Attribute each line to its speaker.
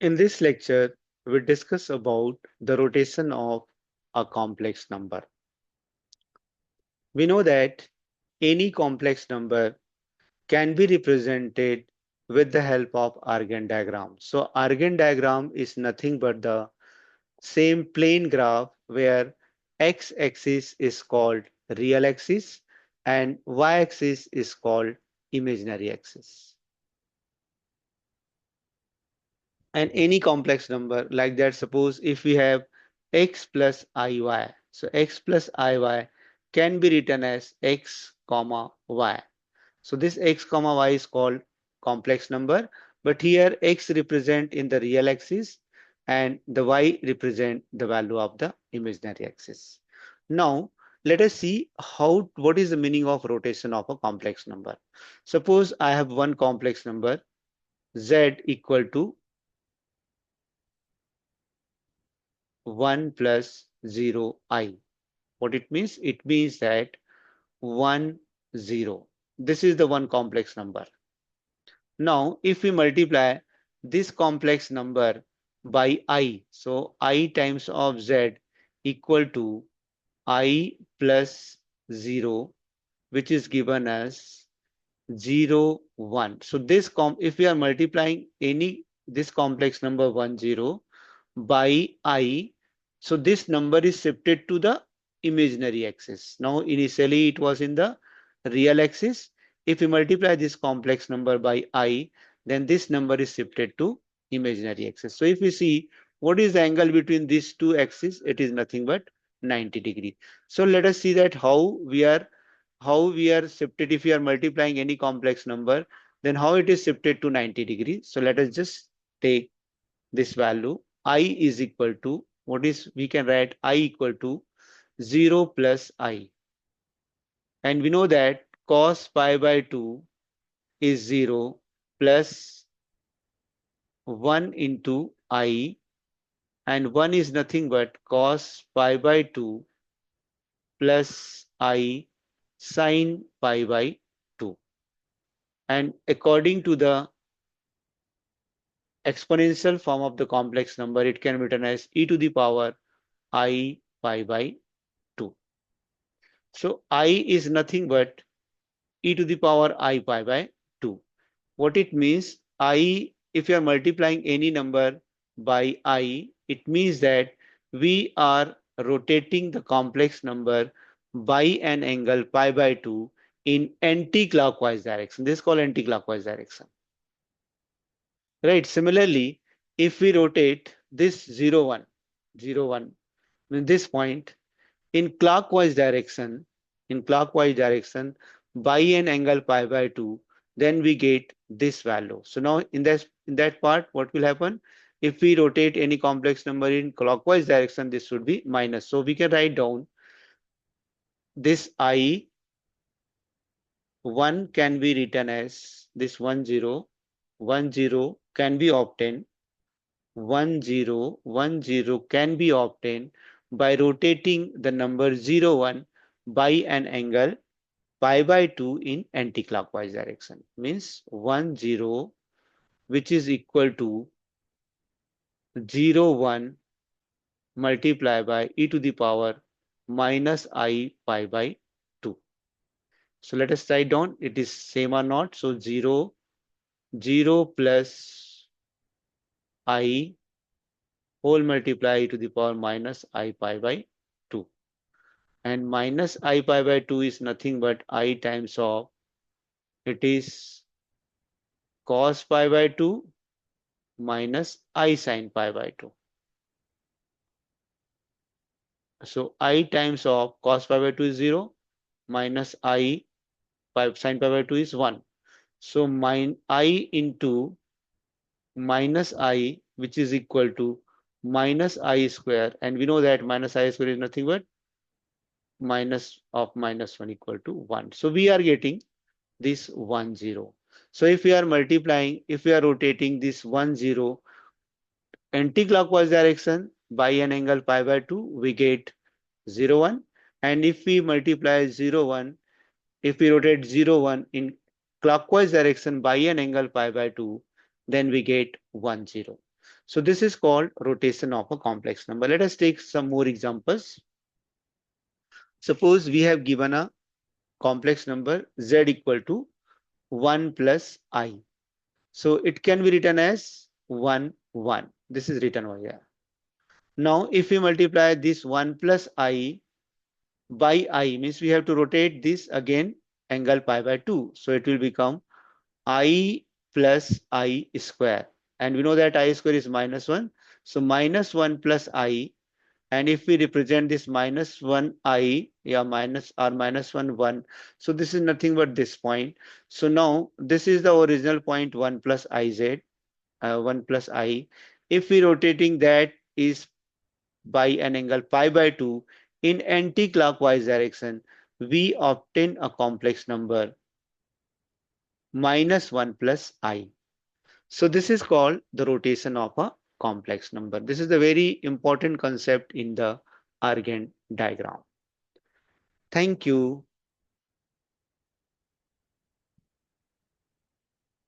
Speaker 1: In this lecture, we discuss about the rotation of a complex number. We know that any complex number can be represented with the help of Argand diagram. So Argand diagram is nothing but the same plane graph where x-axis is called real axis and y-axis is called imaginary axis. And any complex number like that, suppose if we have x plus iy, so x plus iy can be written as x comma y. So this x comma y is called complex number, but here x represent in the real axis and the y represent the value of the imaginary axis. Now let us see what is the meaning of rotation of a complex number. Suppose I have one complex number z equal to 1 plus 0 I. What it means? It means that 1 0. This is the one complex number. Now, if we multiply this complex number by I, so I times of Z equal to I plus 0, which is given as 0 1. So if we are multiplying this complex number 1 0 by I, so this number is shifted to the imaginary axis. Now initially it was in the real axis. If we multiply this complex number by I, then this number is shifted to imaginary axis. So if we see what is the angle between these two axes, it is nothing but 90 degree. So let us see that how we are shifted. If we are multiplying any complex number, then how it is shifted to 90 degrees. So let us just take this value. I is equal to, we can write I equal to 0 plus I. And we know that cos pi by 2 is 0 plus 1 into I, and 1 is nothing but cos pi by 2 plus I sin pi by 2. And according to the exponential form of the complex number, it can be written as e to the power I pi by 2. So I is nothing but e to the power I pi by 2. What it means, if you are multiplying any number by I, it means that we are rotating the complex number by an angle pi by 2 in anti-clockwise direction. This is called anti-clockwise direction. Right. Similarly, if we rotate this 0 1, 0 1, this point in clockwise direction, by an angle pi by 2, then we get this value. So now in that part, what will happen? If we rotate any complex number in clockwise direction, this should be minus. So we can write down this I 1 can be written as this 1 0, 1 0 can be obtained. 1 0 1 0 can be obtained by rotating the number 0 1 by an angle pi by 2 in anti-clockwise direction. Means 1 0, which is equal to 0 1 multiplied by e to the power minus I pi by 2. So let us write down, it is same or not. So 0 0 plus I whole multiply e to the power minus I pi by 2. And minus I pi by 2 is nothing but I times of, it is cos pi by 2 minus I sin pi by 2. So I times of cos pi by 2 is 0, minus I sin pi by 2 is 1. So I into minus I, which is equal to minus I square, and we know that minus I square is nothing but minus of minus 1 equal to 1. So we are getting this 1 0. So if we are rotating this 1 0 anti-clockwise direction by an angle pi by 2, we get 0 1. And if we multiply 0 1, if we rotate 0 1 in clockwise direction by an angle pi by 2, then we get 1 0. So this is called rotation of a complex number. Let us take some more examples. Suppose we have given a complex number z equal to 1 plus I. So it can be written as 1, 1. This is written over here. Now, if we multiply this 1 plus I by I, means we have to rotate this again angle pi by 2. So it will become I plus I square. And we know that I square is minus 1. So minus 1 plus I. And if we represent this minus 1 I, yeah, minus or minus 1, 1. So this is nothing but this point. So now this is the original point 1 plus IZ, 1 plus I. If we rotating that is by an angle pi by 2 in anti-clockwise direction, we obtain a complex number minus 1 plus I. So this is called the rotation of a complex number. This is a very important concept in the Argand diagram. Thank you.